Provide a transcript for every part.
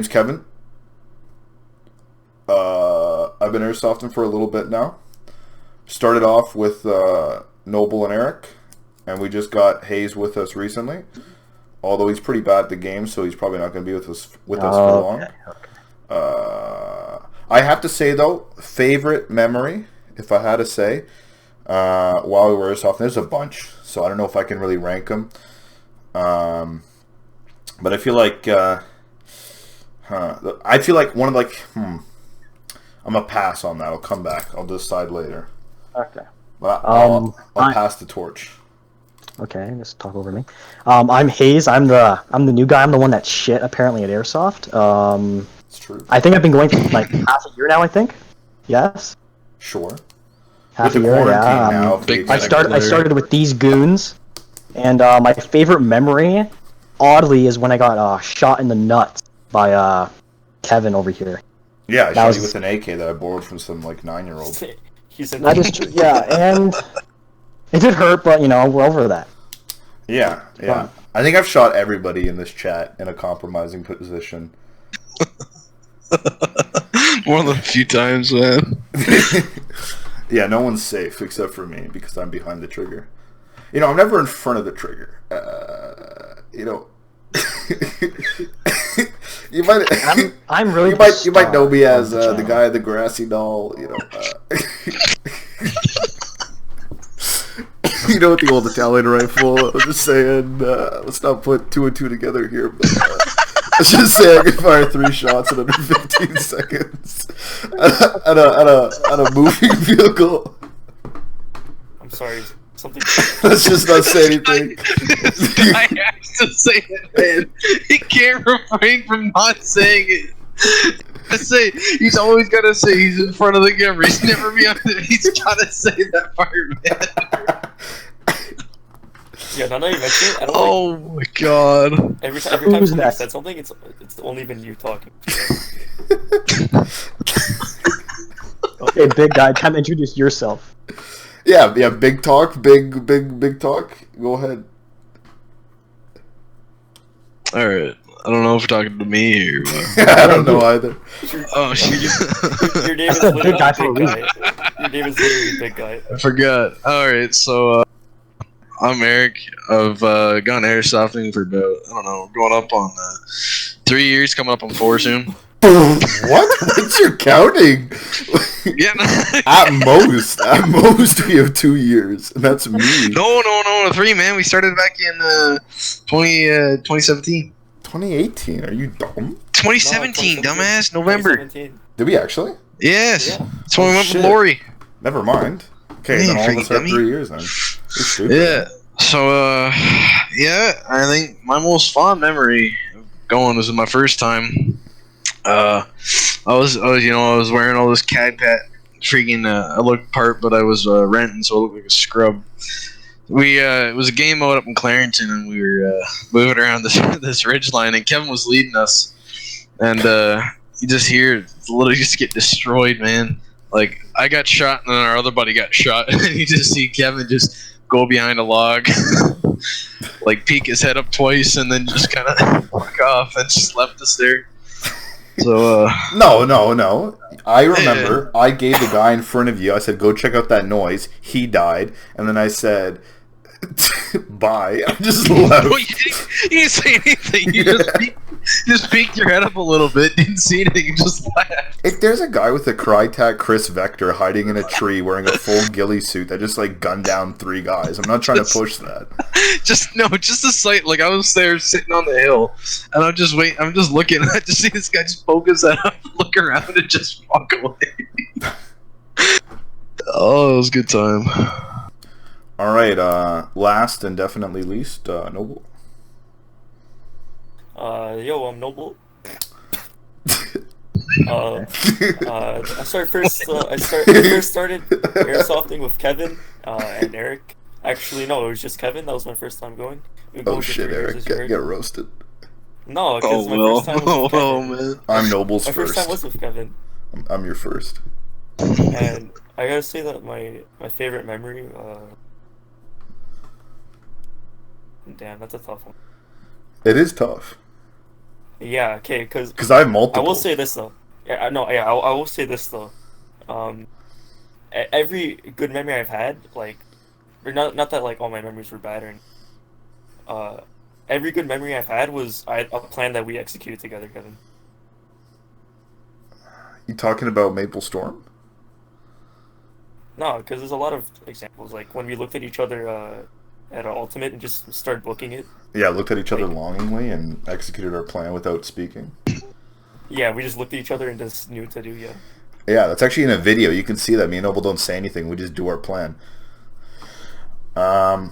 name's Kevin. I've been airsofting for a little bit now. Started off with Noble and Eric, and we just got Hayes with us recently. Although he's pretty bad at the game, so he's probably not going to be with us for long. I have to say though, favorite memory, if I had to say, while we were airsofting, there's a bunch, so I don't know if I can really rank them. But I feel like one of I'm gonna pass on that. I'll come back. I'll decide later. Okay. But I'll pass the torch. Okay, just talk over me. I'm Hayes. I'm the new guy. I'm the one that shit apparently at Airsoft. It's true. I think I've been going for like half a year now. I think. Yes. Sure. Half With a the year. quarantine now. I started with these goons, and my favorite memory, oddly, is when I got shot in the nuts by Kevin over here. Yeah, I shot you with an AK that I borrowed from some 9-year-old. That is true. Yeah, and it did hurt, but we're over that. Yeah. I think I've shot everybody in this chat in a compromising position. More than a few times, man. Yeah, no one's safe except for me because I'm behind the trigger. I'm never in front of the trigger. You might. I'm really. You might know me as the guy in the grassy knoll. With the old Italian rifle. I was just saying, let's not put 2 and 2 together here. But, let's just say I can fire 3 shots in under 15 seconds at a moving vehicle. I'm sorry. Something. Let's just not say anything. This guy has to say it, man. He can't refrain from not saying it. He's always got to say he's in front of the camera. He's never beyond it. He's got to say that part, man. Yeah, now that you mention it, I don't Oh my god. Every time somebody said something, it's only been you talking. Okay, big guy, time to introduce yourself. Yeah, big talk, big talk. Go ahead. Alright, I don't know if you're talking to me here, but... I don't know either. Oh, shit. Your name is literally Big Guy. Your name is literally Big Guy. I forgot. Alright, so, I'm Eric. I've gone airsofting for about, I don't know, going up on 3 years, coming up on 4 soon. What? What's your counting? Yeah, no. At most we have 2 years, and that's me. No, 3, man. We started back in 2017. 2018? Are you dumb? 2017, dumbass. November. 2017. Did we actually? Yes. Yeah. That's when we went Shit. with Lori. Never mind. Okay, Yeah, then all of us have dummy. 3 years then. You're stupid. Yeah. So, yeah, I think my most fond memory of going was my first time. I was wearing all this CAD pat freaking I looked part, but I was renting, so I looked like a scrub. It was a game mode up in Clarington, and we were moving around this ridge line, and Kevin was leading us, and you just hear literally just get destroyed, man. Like I got shot, and then our other buddy got shot, and you just see Kevin just go behind a log, like peek his head up twice, and then just kind of walk off, and just left us there. So No. I remember I gave the guy in front of you, I said, go check out that noise. He died. And then I said, bye. I just left. No, you didn't say anything. You just peeked your head up a little bit, didn't see anything, and just laughed. If there's a guy with a Crytek Chris Vector hiding in a tree wearing a full ghillie suit that just gunned down 3 guys, I'm not trying to push that. Just the sight. Like I was there sitting on the hill, and I'm just looking, and I just see this guy just poke his head up, look around, and just walk away. Oh, it was a good time. All right, last and definitely least, Noble. Yo, I'm Noble. I first started airsofting with Kevin and Eric. Actually, no, it was just Kevin. That was my first time going. Oh shit, Eric, get roasted. No, because my first time was with Kevin. Man. I'm Noble's My first. first time was with Kevin. I'm your first. And I gotta say that my favorite memory. Damn, that's a tough one. It is tough. Yeah, okay, because I have I multiple. will say this though. Yeah, no, yeah, I will say this though. Um, every good memory I've had, like, or not that like all my memories were bad or anything. Uh, every good memory I've had was a plan that we executed together, Kevin. You talking about Maple Storm? No, because there's a lot of examples, like when we looked at each other at Ultimate and just started booking it. Yeah, looked at each other Like, longingly and executed our plan without speaking. yeah, we just looked at each other and just knew what to do. Yeah. Yeah, that's actually in a video. You can see that me and Noble don't say anything. We just do our plan. Going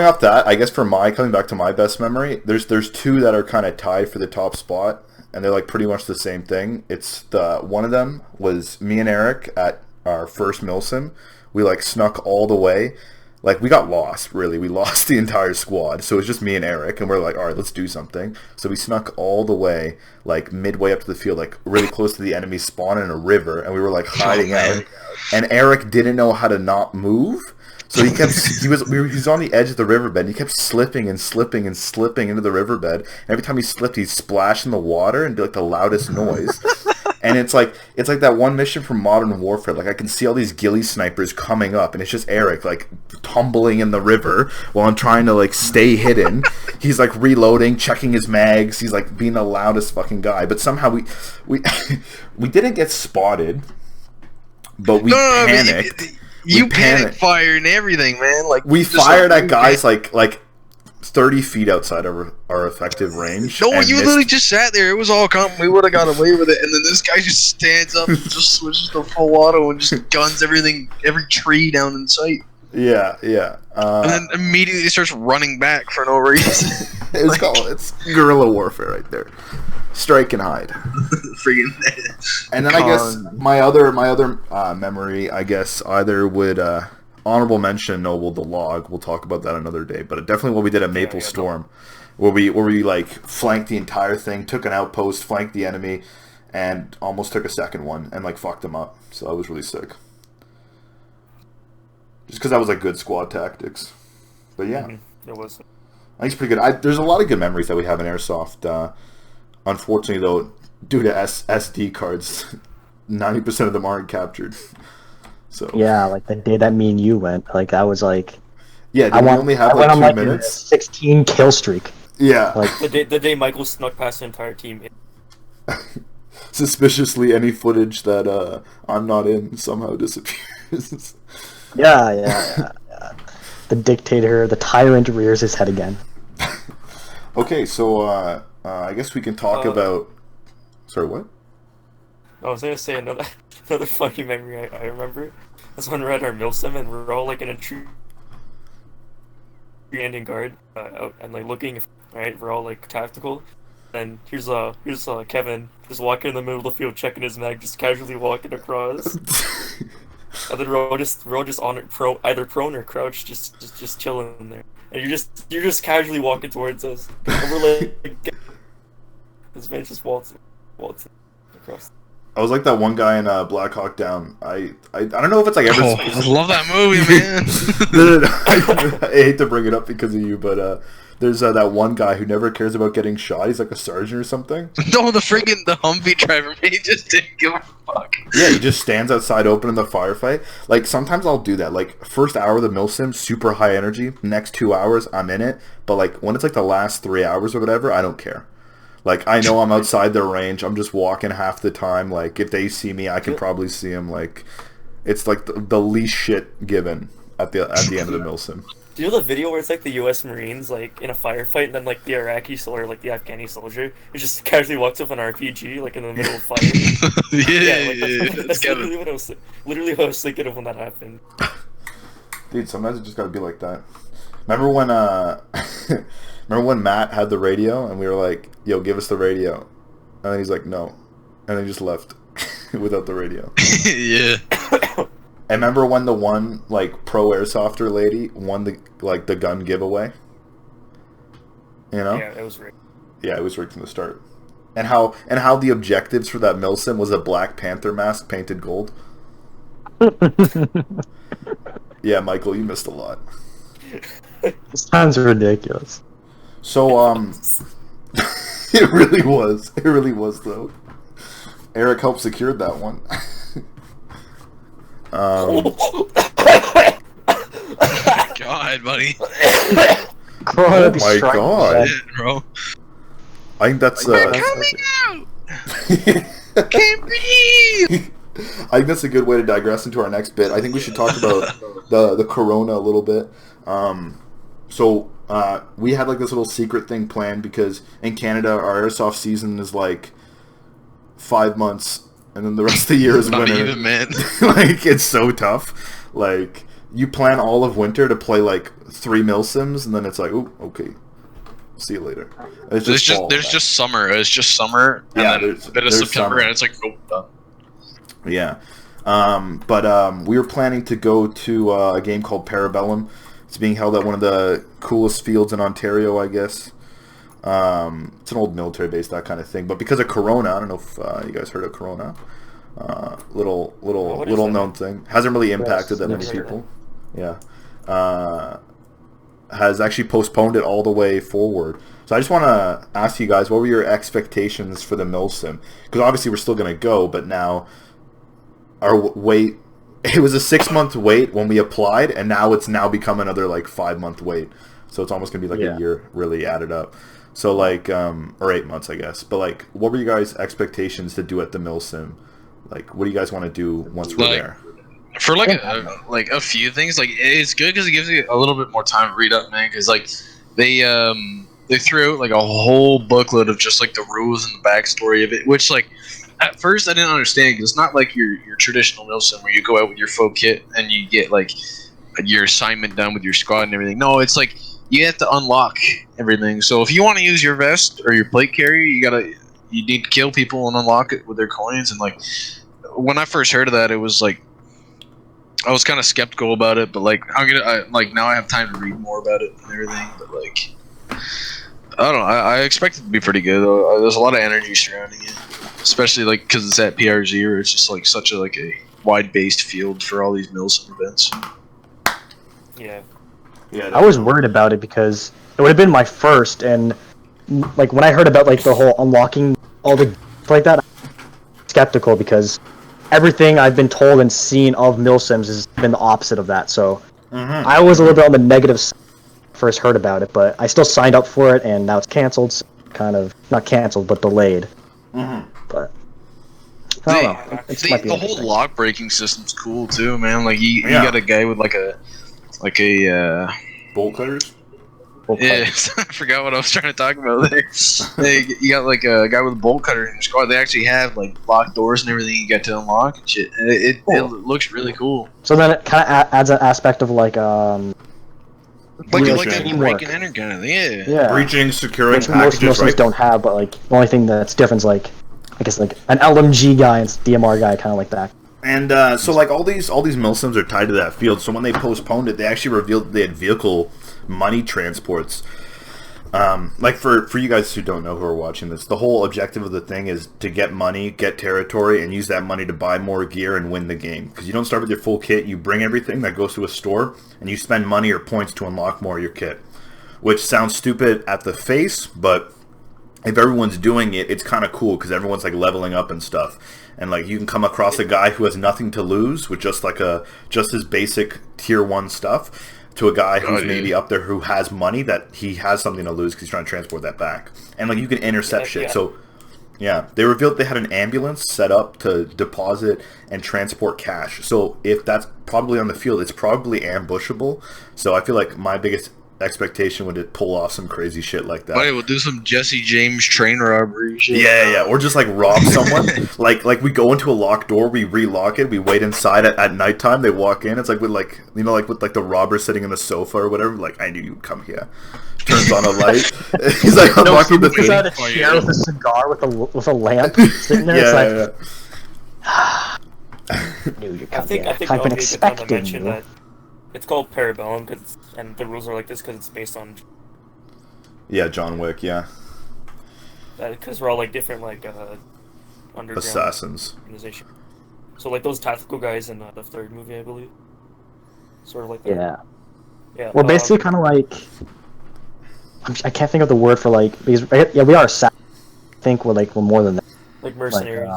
off that, I guess coming back to my best memory, there's two that are kind of tied for the top spot, and they're like pretty much the same thing. It's one of them was me and Eric at our first milsim. We like snuck all the way. Like we got lost, really. We lost the entire squad. So it was just me and Eric, and we're like, all right, let's do something. So we snuck all the way, like midway up to the field, like really close to the enemy spawn in a river, and we were like hiding out. And Eric didn't know how to not move. So he was on the edge of the riverbed, and he kept slipping and slipping and slipping into the riverbed. And every time he slipped, he'd splash in the water and do like the loudest noise. And it's like that one mission from Modern Warfare. Like I can see all these ghillie snipers coming up, and it's just Eric like tumbling in the river while I'm trying to like stay hidden. He's like reloading, checking his mags. He's like being the loudest fucking guy. But somehow we we didn't get spotted, but we panicked. You panic fired and everything, man. Like we fired at guys like 30 feet outside of our effective range. No, you literally just sat there. It was all coming. We would have got away with it. And then this guy just stands up and just switches to full auto and just guns everything, every tree down in sight. Yeah. And then immediately starts running back for no reason. It's guerrilla warfare right there. Strike and hide. Freaking. And then I guess my other memory, I guess, either would honorable mention Noble the log. We'll talk about that another day. But definitely what we did at Maple Storm, where we like flanked the entire thing, took an outpost, flanked the enemy, and almost took a second one and like fucked them up. So that was really sick. Just because that was like good squad tactics. But yeah, it was. I think it's pretty good. There's a lot of good memories that we have in Airsoft. Unfortunately, though, due to SD cards, 90% of them aren't captured. So yeah, like the day that me and you went, like I was like, yeah, we only have like 2 minutes. 16 kill streak. Yeah, like the day Michael snuck past the entire team. Suspiciously, any footage that I'm not in somehow disappears. Yeah. The dictator, the tyrant rears his head again. Okay, so I guess we can talk about. Sorry, what? I was gonna say another funny memory I remember. That's when we're at our milsim and we're all like in a tree standing guard out and like looking. Right, we're all like tactical. And here's Kevin just walking in the middle of the field, checking his mag, just casually walking across. And then we're all just on it, either prone or crouched, just chilling there. And you're just casually walking towards us. And we're like, this man just waltzing across. I was like that one guy in Black Hawk Down. I don't know if it's like ever. I love that movie, man. I hate to bring it up because of you, but there's that one guy who never cares about getting shot. He's like a sergeant or something. No, the Humvee driver, man, he just didn't give a fuck. Yeah, he just stands outside open in the firefight. Like sometimes I'll do that. Like first hour of the milsim, super high energy. Next 2 hours, I'm in it. But like when it's like the last 3 hours or whatever, I don't care. Like, I know I'm outside their range. I'm just walking half the time. Like, if they see me, I can probably see them. Like, it's like the least shit given at the end of the milsim. Do you know the video where it's like the U.S. Marines like in a firefight, and then like the Iraqi or like the Afghani soldier who just casually walks up an RPG like in the middle of fire? That's literally what I was thinking of when that happened. Dude, sometimes it just gotta be like that. Remember when Matt had the radio and we were like, yo, give us the radio. And then he's like, no. And then he just left without the radio. Yeah. I remember when the one like pro airsofter lady won the gun giveaway. You know? Yeah, it was rigged. Yeah, it was rigged from the start. And how the objectives for that milsim was a Black Panther mask painted gold. Yeah, Michael, you missed a lot. This sounds ridiculous. So, It really was. It really was, though. Eric helped secure that one. God, buddy. Corona Oh my God. Shit, bro. I think that's Coming out. Can't breathe. I think that's a good way to digress into our next bit. I think we should talk about the corona a little bit. So we had like this little secret thing planned because in Canada our airsoft season is like 5 months, and then the rest of the year is Not winter. even, man. Like, it's so tough. Like, you plan all of winter to play like 3 mil sims, and then it's like, ooh, okay, see you later. It's There's fall. just summer. It's just summer. And Yeah, then there's- a bit of there's September, summer. and it's like, nope, done. Yeah. But we were planning to go to a game called Parabellum. It's being held at one of the coolest fields in Ontario, I guess. It's an old military base, that kind of thing. But because of Corona, I don't know if you guys heard of Corona. Little what is that? known thing. Hasn't really impacted that Yes, many never heard people. Yeah. Has actually postponed it all the way forward. So I just want to ask you guys, what were your expectations for the Milsim? Because obviously we're still going to go, but now our wait, it was a 6-month wait when we applied, and now it's become another like 5-month wait. So it's almost going to be like Yeah. a year really added up. So like, or 8 months, I guess. But like, what were you guys' expectations to do at the Milsim? Like, what do you guys want to do once we're Like, there? For like a few things, like it's good because it gives you a little bit more time to read up, man. Because like they threw out like a whole booklet of just like the rules and the backstory of it, which like at first I didn't understand because it's not like your traditional Milsim where you go out with your full kit and you get like your assignment done with your squad and everything. No, it's like you have to unlock everything. So if you want to use your vest or your plate carrier, you need to kill people and unlock it with their coins. And like when I first heard of that, it was like I was kind of skeptical about it, but like like now I have time to read more about it and everything. But like I don't know, I expect it to be pretty good. Though. There's a lot of energy surrounding it, especially like because it's at PRZ, where it's just like such a wide-based field for all these Milsim events. Yeah. Yeah, I was worried about it because it would have been my first, and like when I heard about like the whole unlocking all the like that, I'm skeptical because everything I've been told and seen of Milsims has been the opposite of that. So I was a little bit on the negative side when I first heard about it, but I still signed up for it, and now it's canceled. So kind of not canceled, but delayed. But I don't know. It might be The whole interesting. lock breaking system's cool too, man. Like you got a guy with like a bolt cutters. yeah, I forgot what I was trying to talk about there. You got like a guy with a bolt cutter in your squad. They actually have like locked doors and everything you got to unlock and shit. And it looks really cool. So then it kind of adds an aspect of like Like a teamwork. break and enter kind of thing. Yeah. Yeah. Breaching, securing Which most packages, Muslims right? don't have, but like the only thing that's different is like I guess like an LMG guy and DMR guy, kind of like that. And so like all these Milsims are tied to that field. So when they postponed it, they actually revealed they had vehicle money transports. Like for you guys who don't know who are watching this, the whole objective of the thing is to get money, get territory, and use that money to buy more gear and win the game. Because you don't start with your full kit, you bring everything that goes to a store, and you spend money or points to unlock more of your kit. Which sounds stupid at the face, but if everyone's doing it, it's kind of cool because everyone's like leveling up and stuff. And like you can come across a guy who has nothing to lose with just his basic tier 1 stuff, to a guy who's maybe up there who has money that he has something to lose because he's trying to transport that back. And like you can intercept shit. Yeah. So yeah, they revealed they had an ambulance set up to deposit and transport cash. So if that's probably on the field, it's probably ambushable. So I feel like my biggest expectation would it pull off some crazy shit like that. Buddy, we'll do some Jesse James train robbery shit. Yeah, or just like rob someone. like we go into a locked door, we relock it, we wait inside at nighttime. They walk in. It's like with with the robber sitting in the sofa or whatever. Like I knew you'd come here. Turns on a light. He's like unlocking the He's thing. at a chair with a cigar with a lamp sitting there. Yeah, It's yeah. like, knew you'd I come think here. I think I've been it'll be a good time to expecting mention you. that it's called Parabellum, and the rules are like this because it's based on Yeah, John Wick. Yeah, because we're all like different underground assassins. organization. So like those tactical guys in the third movie, I believe, sort of like that. Yeah. Yeah. We're basically kind of like I can't think of the word for like because yeah we are assassins, think we're more than that. Like mercenaries.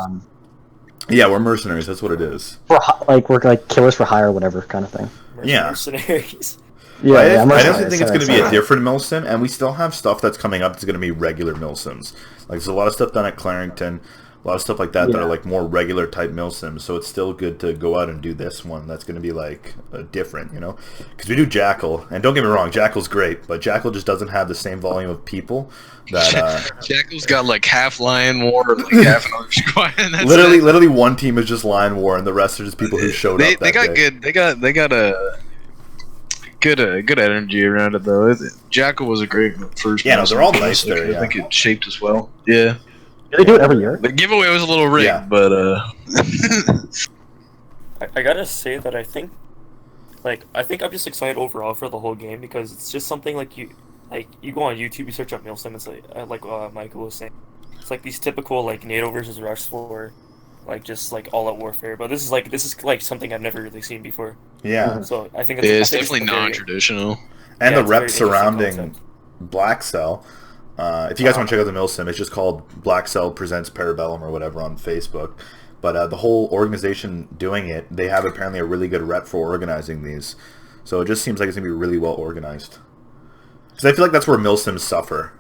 Yeah, we're mercenaries. That's what it is. We're like killers for hire, whatever kind of thing. Yeah. Mercenaries. Yeah, I mercenaries, definitely think it's going to be a sorry. different milsim, and we still have stuff that's coming up that's going to be regular milsims. Like, there's a lot of stuff done at Clarington, a lot of stuff like that that Yeah. are like more regular type milsims. So it's still good to go out and do this one that's going to be like different, you know? Because we do Jackal, and don't get me wrong, Jackal's great, but Jackal just doesn't have the same volume of people that. Jackal's got like half Lion War, like half another squad. And that's Literally, one team is just Lion War, and the rest are just people who showed up. They that got day. good. They got a good energy around it though. Jackal was a great first. Yeah, no, they're all milsim. nice there, I yeah. think it shaped as well. Yeah. They do it every year. The giveaway was a little rigged, Yeah. but I gotta say that I think I'm just excited overall for the whole game because it's just something like you go on YouTube, you search up Milsim, it's like Michael was saying, it's like these typical like NATO versus Rush 4, like just like all out warfare. But this is like something I've never really seen before. Yeah. So I think yeah, it's I think definitely a very- non-traditional. And Yeah, the it's a very rep interesting surrounding concept. Black Cell. If you guys want to check out the Milsim, it's just called Black Cell Presents Parabellum or whatever on Facebook. But the whole organization doing it, they have apparently a really good rep for organizing these. So it just seems like it's going to be really well organized. Because I feel like that's where Milsims suffer.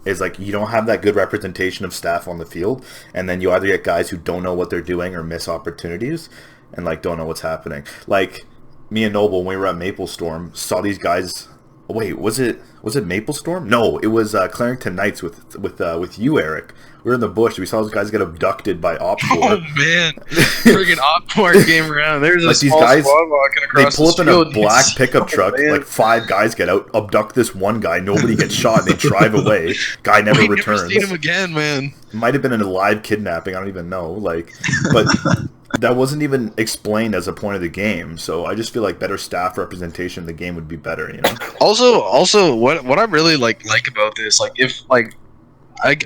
Is like you don't have that good representation of staff on the field, and then you either get guys who don't know what they're doing or miss opportunities, and like don't know what's happening. Like me and Noble, when we were at Maple Storm, saw these guys. Wait, was it Maple Storm? No, it was Clarington Knights with you, Eric. We were in the bush. We saw those guys get abducted by Op 4. Oh man, friggin' Opmark came around. There's a Like these small guys, squad walking they across pull the up in a field. black It's- pickup oh, truck. man. Like 5 guys get out, abduct this one guy. Nobody gets shot, and they drive away. Guy never We returns. never seen him again, man. Might have been an live kidnapping. I don't even know. Like, but that wasn't even explained as a point of the game. So I just feel like better staff representation in the game would be better. You know? Also, what I really like about this, like if like,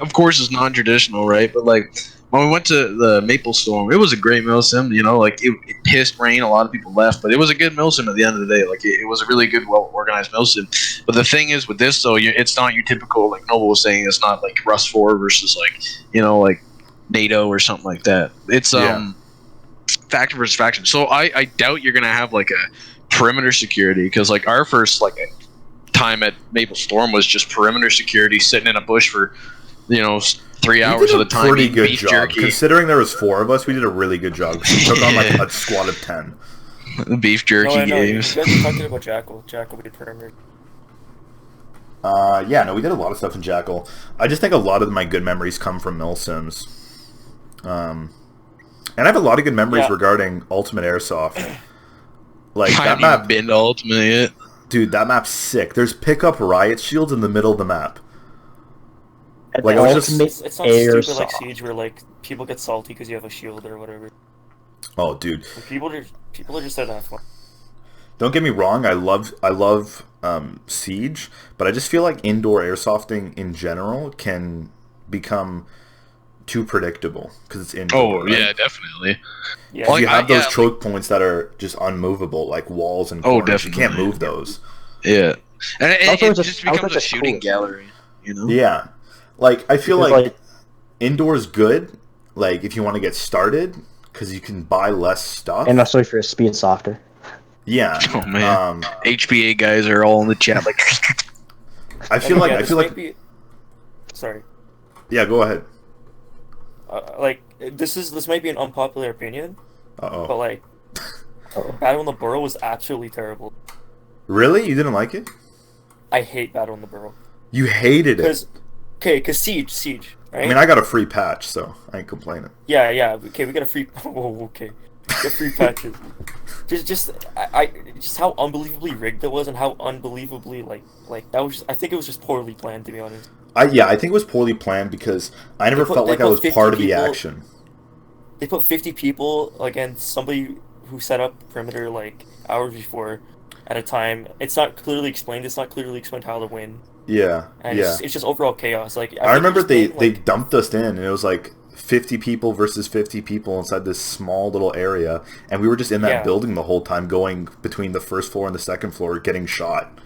of course it's non-traditional, right? But like when we went to the Maple Storm, it was a great milsim. You know, like it pissed rain, a lot of people left, but it was a good milsim at the end of the day. Like it was a really good, well organized milsim. But the thing is with this though, it's not your typical, like Noble was saying, it's not like Rust 4 versus like like NATO or something like that. It's Yeah. faction versus faction. So I doubt you're gonna have like a perimeter security, because like our first like time at Maple Storm was just perimeter security sitting in a bush for 3 hours We at did a a time pretty eating good beef job. jerky. Considering there was 4 of us, we did a really good job. We took on like a squad of 10. Beef jerky No, I know. You games. guys are talking about Jackal. Jackal with perimeter. Yeah, no, we did a lot of stuff in Jackal. I just think a lot of my good memories come from Milsims. And I have a lot of good memories Yeah. regarding Ultimate Airsoft. Like, I that haven't map, even been to Ultimate yet. dude, that map's sick. There's pickup riot shields in the middle of the map. Like, I was just- It's not stupid Airsoft. like Siege where like people get salty because you have a shield or whatever. Oh, dude. Like, people are just there to have fun. Don't get me wrong, I love Siege, but I just feel like indoor airsofting in general can become too predictable because it's indoor. Oh right? yeah, definitely. Yeah, Like, You have those yeah, choke points that are just unmovable, like walls and Oh, corners. You can't definitely. move those. Yeah, and it Also, just just- I was becomes a like, shooting cool. gallery. You know. Yeah, like I feel Because, like indoors good. Like if you want to get started, because you can buy less stuff. and especially for speed softer. Yeah. Oh, man. HBA guys are all in the chat like. I feel like this might be- Sorry. yeah. Go ahead. Like this might be an unpopular opinion, but Uh-oh. like Battle in the Burrow was absolutely terrible. Really? You didn't like it? I hate Battle in the Burrow You hated it. because Siege, right? I mean, I got a free patch, so I ain't complaining. Yeah. Okay, we got a free. Oh, okay. We got free patches. just how unbelievably rigged it was, and how unbelievably like that was. I think it was just poorly planned, to be honest. I think it was poorly planned because I never felt like I was part of the action. They put 50 people against somebody who set up perimeter like hours before, at a time. It's not clearly explained. It's not clearly explained how to win. Yeah, And yeah. it's just overall chaos. Like I remember they they dumped us in, and it was like 50 people versus 50 people inside this small little area, and we were just in that Yeah. building the whole time, going between the first floor and the second floor, getting shot.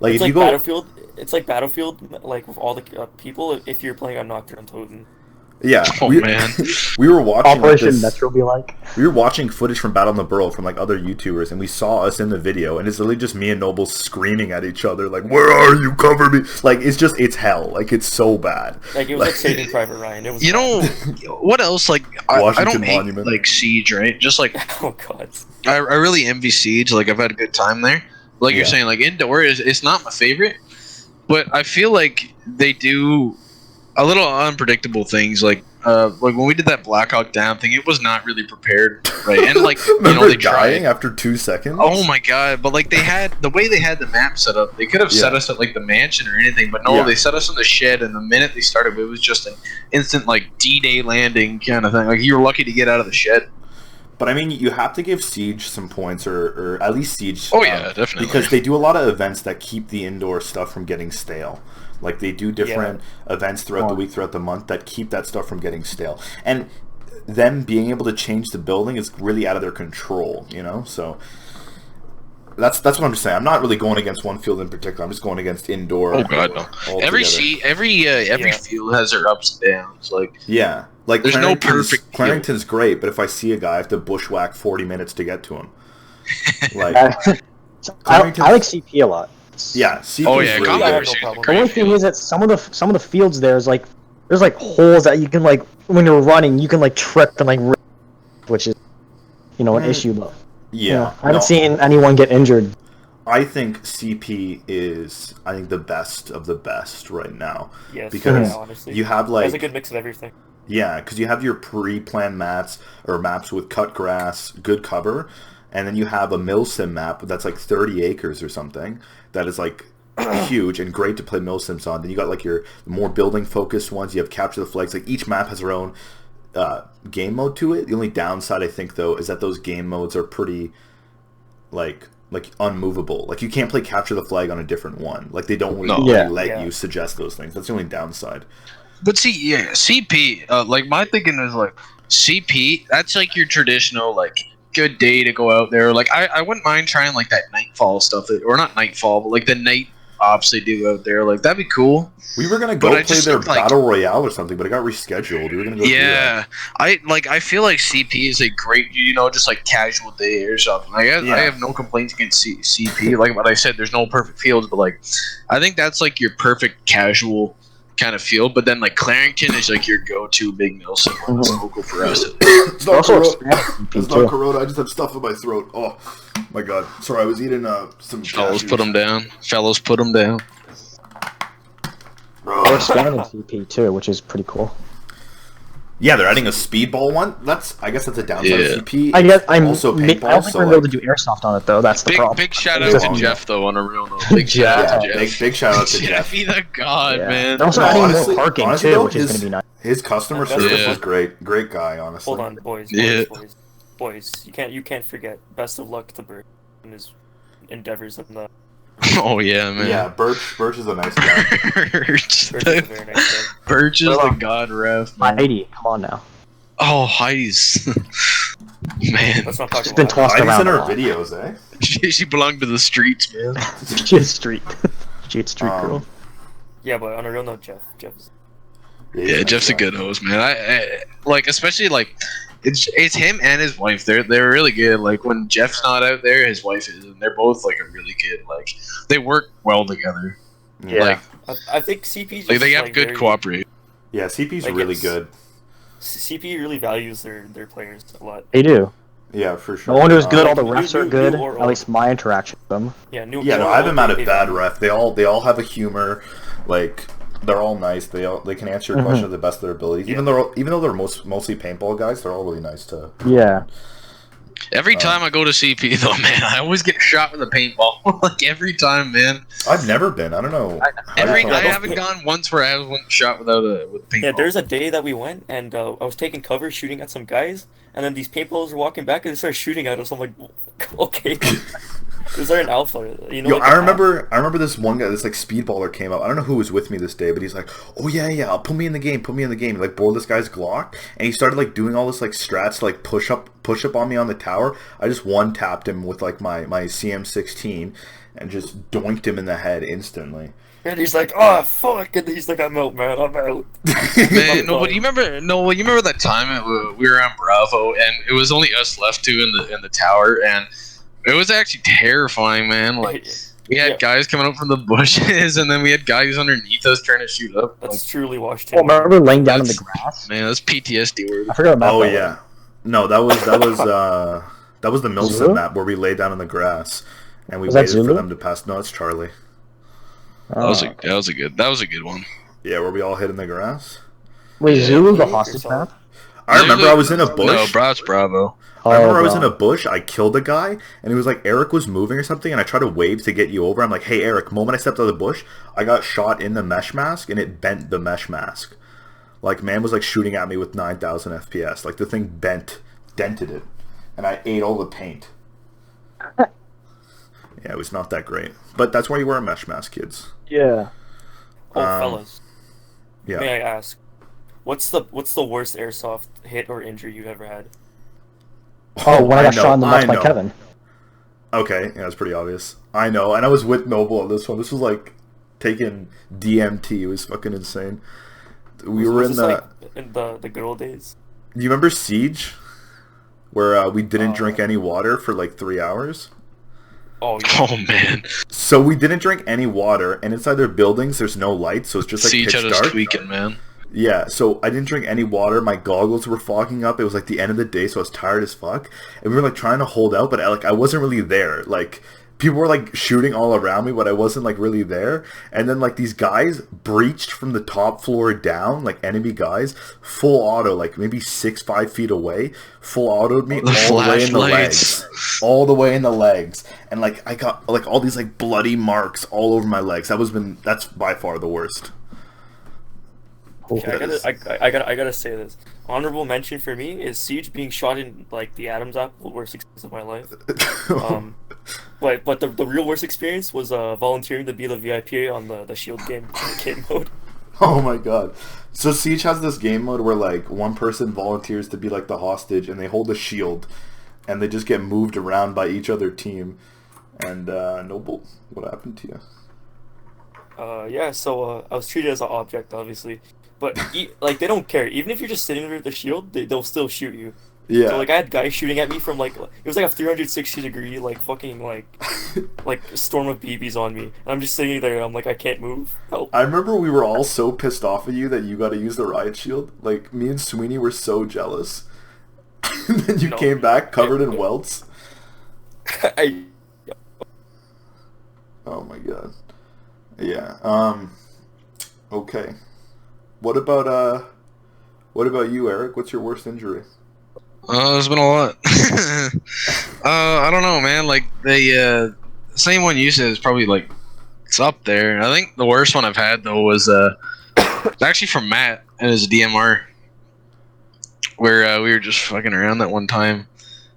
Like It's if like you go, Battlefield. it's like Battlefield, like with all the people. If you're playing on Nocturne and Toten. Yeah, Oh, man. we were watching Operation this, Metro be like. we were watching footage from Battle on the Burrow from like other YouTubers, and we saw us in the video, and it's literally just me and Noble screaming at each other, like, "Where are you? Cover me!" Like it's hell. Like it's so bad. Like it was like Saving Private Ryan. It was. You know what else? Like I Washington don't hate Monument. like Siege, right? Just like Oh god. I really envy Siege. Like I've had a good time there. Like you're Yeah. saying, like indoor is it's not my favorite, but I feel like they do a little unpredictable things. Like when we did that Black Hawk Down thing, it was not really prepared, right? And like Remember they dying tried. after 2 seconds? Oh my god! But like they had the way they had the map set up, they could have set Yeah. us at like the mansion or anything, but no, Yeah. they set us in the shed. And the minute they started, it was just an instant like D-Day landing kind of thing. Like you were lucky to get out of the shed. But I mean, you have to give Siege some points, or at least Siege. Oh, yeah, definitely. Because they do a lot of events that keep the indoor stuff from getting stale. Like they do different events throughout the week, throughout the month that keep that stuff from getting stale. And them being able to change the building is really out of their control, you know. So that's what I'm just saying. I'm not really going against one field in particular. I'm just going against indoor. Oh god, no! Every Yeah. field has their ups and downs. Like Yeah, like There's no Clarington's- perfect field. Clarington's great, but if I see a guy, I have to bushwhack 40 minutes to get to him. Like, I like CP a lot. yeah, CP oh is yeah, really combat good. pursuit is a The The great only thing field. is that some of the fields there's like holes that you can like when you're running you can like trip and like rip, which is an issue. But Yeah, I haven't no, seen anyone get injured. I think CP is, the best of the best right now. Yes. Because yeah, honestly, you have It like has a good mix of everything. Yeah, because you have your pre-planned maps with cut grass, good cover, and then you have a milsim map that's like 30 acres or something that is like huge and great to play milsims on. Then you got like your more building focused ones. You have capture the flags. Like each map has their own game mode to it. The only downside I think though is that those game modes are pretty like unmovable. Like you can't play capture the flag on a different one. Like they don't really, No. really Yeah. let Yeah. you suggest those things. That's the only downside. But see, yeah, CP. Like my thinking is like CP. That's like your traditional like good day to go out there. Like I wouldn't mind trying like that nightfall stuff, or not nightfall, but like the night ops they do out there. Like that'd be cool. We were gonna But go I play just their think, like- battle royale or something, but it got rescheduled. We were gonna go. Do that. Yeah, I feel like CP is a great, just like casual day or something. Like Yeah. I have no complaints against CP. Like what I said, there's no perfect fields, but like I think that's like your perfect casual kind of field. But then like Clarington is like your go-to big Milsim one. That's local for us. It's not Also corona. expanded CP It's too. not corona. I just have stuff in my throat. Oh my god. Sorry, I was eating some. Fellows, cashews. put them down. Fellows, put them down. They're expanding CP too, which is pretty cool. Yeah, they're adding a speedball one. I guess that's a downside Yeah. of CP. I guess also I paintball. don't think So we're gonna be like, able to do airsoft on it though. That's the problem. Big shout It's out to long. Jeff though. On a real note, big shout out yeah, to Jeff. big shout out to Jeff. Jeffy the god, Yeah. man. They're also No, adding honestly- more parking honestly too, though, which is gonna be nice. His customer Yeah. service Yeah. was great. Great guy, honestly. Hold on, boys, Yeah. boys. You can't forget. Best of luck to Bert in his endeavors in the. Oh yeah, man. Yeah, Birch is a nice guy. Birch, Bert is a very nice guy. Birch is the god ref. Man. Heidi, come on now. Oh, Heidi's. Man, Let's not talk She's been about tossed Heidi's around in a her lot. videos, eh? she belonged to the streets, man. She's street. She's street girl. it. Yeah, but on a real note, Jeff is. He's Yeah, nice Jeff's a guy. good host, man. I like, especially like, it's him and his wife. They're really good. Like when Jeff's not out there, his wife is, and they're both like a really good. Like they work well together. Yeah. Like I think CP. Just, like they have good very- cooperation. Yeah, CP's Like, really it's- good. CP really values their players a lot. They do. Yeah, for sure. No wonder it's good. All the New- refs are new good. or At old. least my interaction with them. Yeah, Yeah, no, I haven't met a bad ref. They all have a humor. Like they're all nice. They can answer your question to the best of their abilities. Even though they're mostly paintball guys, they're all really nice to. Yeah. Every time I go to CP though, man, I always get shot with a paintball. Like every time, man. I've never been. I don't know. I Yeah, haven't gone once where I was shot with a paintball. Yeah, there's a day that we went and I was taking cover shooting at some guys, and then these paintballers were walking back and they started shooting at us. I'm like, okay, is there an alpha? You know, Yo, like I a- remember this one guy, this like speedballer came up. I don't know who was with me this day, but he's like, "Oh yeah, put me in the game." He like bored this guy's Glock, and he started like doing all this like strats, to, like push up on me on the tower. I just one tapped him with like my CM16, and just doinked him in the head instantly. And he's like, oh fuck, and he's like, I'm out, man, I'm out. Man, no, but you remember? No, you remember that time we were on Bravo, and it was only us left two in the tower, and it was actually terrifying, man. Like we had guys coming up from the bushes, and then we had guys underneath us trying to shoot up. That's truly washed Oh, him. remember laying down in the grass? Man, that's PTSD word. I forgot about Oh that. yeah, no, that was the Milsim Zulu? map where we lay down in the grass and we Was that waited for Zulu? them to pass. No, it's Charlie. That was a good one. Yeah, where we all hid in the grass. Wait, Yeah. Zulu, the hostage map? I remember I was in a bush. No, Brad's Bravo. I remember I was God. in a bush, I killed a guy, and it was like Eric was moving or something, and I tried to wave to get you over. I'm like, hey, Eric, moment I stepped out of the bush, I got shot in the mesh mask, and it bent the mesh mask. Like, man was like shooting at me with 9,000 FPS. Like, the thing dented it, and I ate all the paint. Yeah, it was not that great. But that's why you wear a mesh mask, kids. Yeah. Oh, fellas, Yeah. may I ask, what's the worst airsoft hit or injury you've ever had? Oh, when I got know, shot in the I nuts by know. Kevin. Okay, yeah, it's pretty obvious. I know, and I was with Noble on this one. This was like taking DMT. It was fucking insane. We were Was in this, the... like, in the good old days. Do you remember Siege? Where we didn't drink any water for like 3 hours? Oh, yeah. Oh man, So we didn't drink any water, and inside their buildings there's no lights, so it's just like see each pitch other's dark. tweaking, man. Yeah, so I didn't drink any water. My goggles were fogging up. It was like the end of the day, so I was tired as fuck. And we were like trying to hold out, but I wasn't really there. Like people were like shooting all around me, but I wasn't like really there. And then like these guys breached from the top floor down, like enemy guys, full auto, like maybe 5 feet away, full autoed me The all the way in the flashlights. legs, all the way in the legs, and like I got like all these like bloody marks all over my legs. That's by far the worst. Okay, I gotta say this. Honorable mention for me is Siege being shot in like the Adam's apple, worst experience of my life. But the real worst experience was volunteering to be the VIP on the Shield game mode. Oh my god. So Siege has this game mode where like one person volunteers to be like the hostage and they hold a shield and they just get moved around by each other team. And Noble, what happened to you? Yeah, so I was treated as an object, obviously. But like they don't care. Even if you're just sitting there with the shield, they'll still shoot you. Yeah. So like I had guys shooting at me from like it was like a 360-degree like fucking like storm of BBs on me, and I'm just sitting there. I'm like I can't move. Help! I remember we were all so pissed off at you that you got to use the riot shield. Like me and Sweeney were so jealous. And then you No. came back covered in welts. I Oh my god. Yeah. Okay. What about you, Eric? What's your worst injury? There's been a lot. I don't know, man. Like the same one you said is probably like it's up there. I think the worst one I've had though was actually from Matt and his DMR, where we were just fucking around that one time.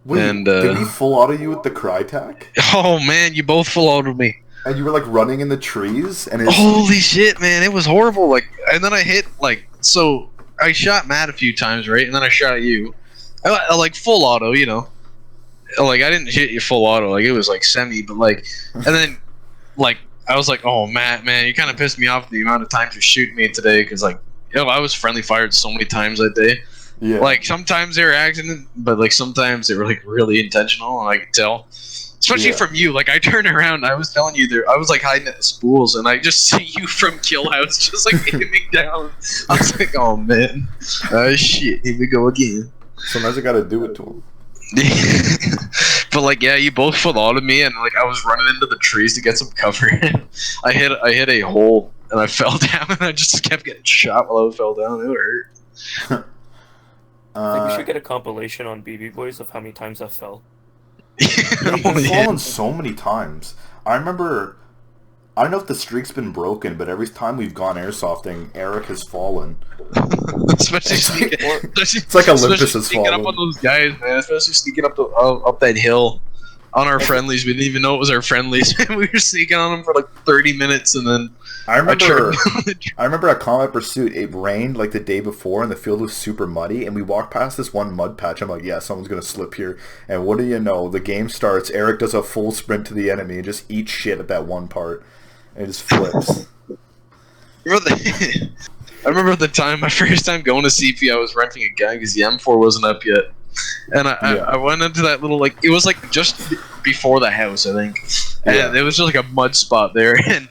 Wait, And, did he full auto you with the Crytek? Oh man, you both full out of me. And you were like running in the trees, and it's Holy shit, man! It was horrible. Like, and then I hit so I shot Matt a few times, right? And then I shot you. I like full auto, you know. Like I didn't hit you full auto, like it was like semi, but like, and then like I was like, oh Matt, man, you kind of pissed me off the amount of times you're shooting me today, because like, I was friendly fired so many times that day. yeah. Like sometimes they were accident, but like sometimes they were like really intentional, and I could tell. Especially Yeah. from you, like I turned around, I was telling you there, I was like hiding at the spools, and I just see you from Kill House, just like aiming down. I was like, oh man, shit, here we go again. Sometimes I gotta do it to him. But like, yeah, you both full out of me, and like I was running into the trees to get some cover. I hit a hole, and I fell down, and I just kept getting shot while I fell down. It hurt. think we should get a compilation on BB Boys of how many times I fell. You've Oh, yeah. fallen so many times. I remember. I don't know if the streak's been broken, but every time we've gone airsofting, Eric has fallen. Especially sneaking, It's like Olympus has sneaking up fallen. on those guys, man. Especially sneaking up that hill on our friendlies. We didn't even know it was our friendlies. We were sneaking on them for like 30 minutes, and then I remember. turned- I remember at Combat Pursuit, it rained like the day before, and the field was super muddy. And we walked past this one mud patch. I'm like, yeah, someone's gonna slip here. And what do you know? The game starts. Eric does a full sprint to the enemy and just eats shit at that one part, and it just flips. I remember the time, my first time going to CP, I was renting a gun because the M4 wasn't up yet. And I went into that little, like, it was like just before the house, I think. And it was just like a mud spot there. And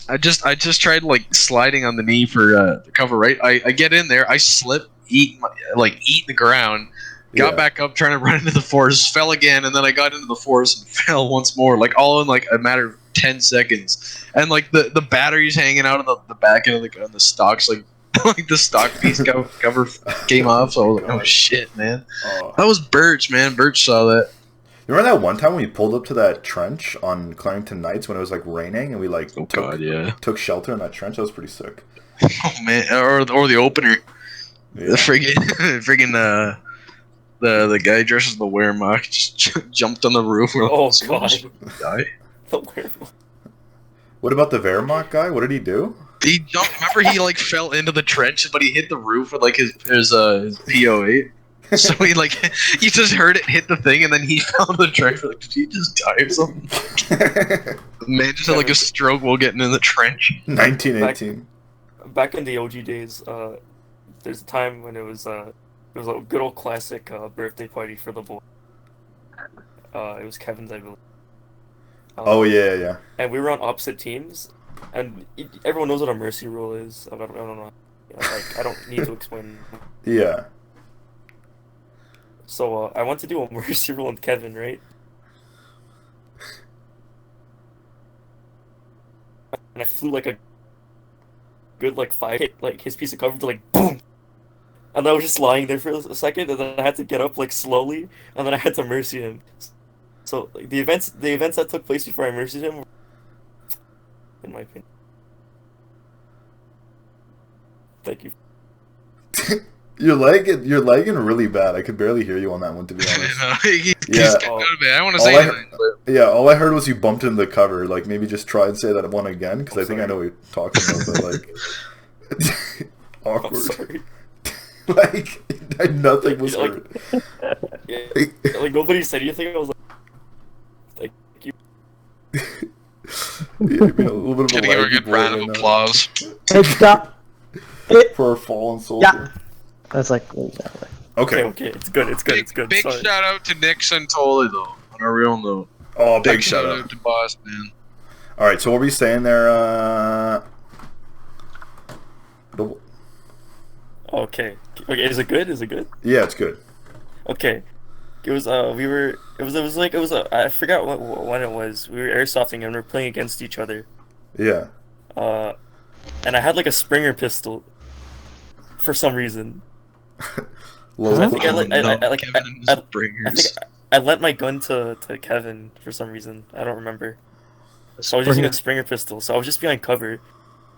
I just tried like sliding on the knee for cover, right? I get in there, I slip, eat the ground, got back up trying to run into the forest, fell again, and then I got into the forest and fell once more, like all in like a matter of 10 seconds. And like the batteries hanging out of the back end of the stocks, like like the stock piece cover came off, so I was like, oh shit, man. That was Birch, man. Birch saw that. You remember that one time when we pulled up to that trench on Clarendon Nights when it was like raining and we like took shelter in that trench? That was pretty sick. Oh man, or the opener, the friggin' the guy dressed as the Wehrmacht just jumped on the roof. Oh god, die. The Wehrmacht. What about the Wehrmacht guy? What did he do? He jumped. Remember, he like fell into the trench, but he hit the roof with like his PO8. So he like he just heard it hit the thing, and then he fell into the trench. Like, did he just die or something? Man just had like a stroke while getting in the trench. 1918. Back in the OG days, there's a time when it was a good old classic birthday party for the boy. It was Kevin's, I believe. Oh yeah. And we were on opposite teams, and everyone knows what a mercy rule is. I don't know. Like, I don't need to explain. Yeah. So I want to do a mercy rule on Kevin, right? And I flew like a good like 5 hit like his piece of cover to like boom, and I was just lying there for a second, and then I had to get up like slowly, and then I had to mercy him. So like, the events that took place before I mercied him, in my opinion. Thank you. You're lagging really bad. I could barely hear you on that one, to be honest. He's getting out of it. I don't want to say anything. Yeah, all I heard was you bumped into the cover. Like, maybe just try and say that one again, because I think I know what you're talking about, but like... awkward. I'm sorry. Like, nothing was heard. Like, nobody said anything. I was like, thank you. Yeah, a little bit of Getting a good round of applause. For a fallen soldier. Yeah. That's like... Okay. It's good. Big Sorry. shout out to Nick Santoli, though, on a real note. Oh, big shout out to Boss, man. Alright, so what were you saying there, Okay, is it good? Yeah, it's good. Okay. It was I forgot when it was. We were airsofting and we were playing against each other. Yeah. And I had like a Springer pistol for some reason. I think I lent my gun to Kevin for some reason. I don't remember. So I was using a Springer pistol. So I was just behind cover,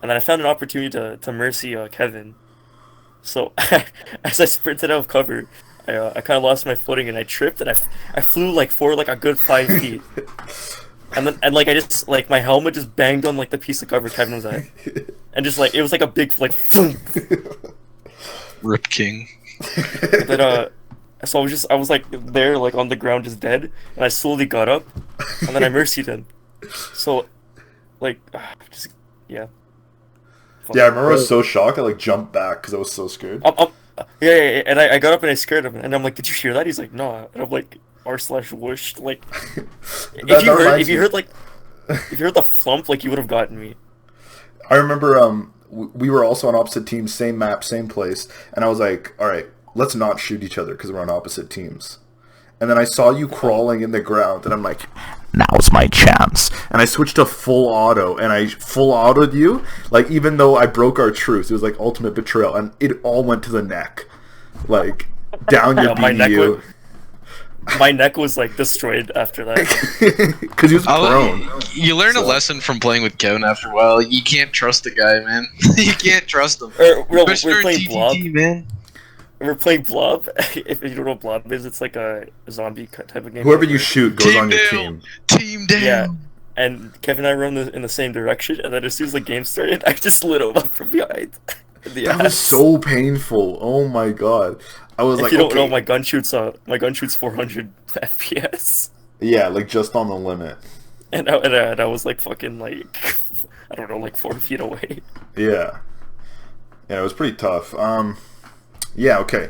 and then I found an opportunity to mercy Kevin. So as I sprinted out of cover, I kind of lost my footing and I tripped and I flew like for like a good 5 feet. And like I just like my helmet just banged on like the piece of cover Kevin was at, and just like it was like a big like. Rip King. Then so I was like there like on the ground just dead, and I slowly got up, and then I mercied him. So, like, just yeah. Yeah, I remember I was so shocked I like jumped back because I was so scared. Yeah, and I got up and I scared him, and I'm like, "Did you hear that?" He's like, "No," and I'm like, r/whoosh, like, if you heard the flump, like you would have gotten me. I remember we were also on opposite teams, same map, same place, and I was like, all right, let's not shoot each other because we're on opposite teams. And then I saw you crawling in the ground, and I'm like, now's my chance. And I switched to full auto, and I full autoed you, like, even though I broke our truce. It was like ultimate betrayal, and it all went to the neck. Like, down your BDU. My neck was like destroyed after that. Because he was prone. You learn a lesson from playing with Kevin after a while. You can't trust the guy, man. You can't trust him. We're playing Blob. Man. We're playing Blob. If you don't know what Blob is, it's like a zombie type of game. Whoever you shoot goes on your team. Team down. Yeah. And Kevin and I run in the same direction, and then as soon as the game started, I just lit him up from behind. That was so painful. Oh my god. I was if you don't know, my gun shoots 400 FPS. Yeah, like just on the limit. And I was like fucking like I don't know, like 4 feet away. Yeah. Yeah, it was pretty tough. Yeah, okay.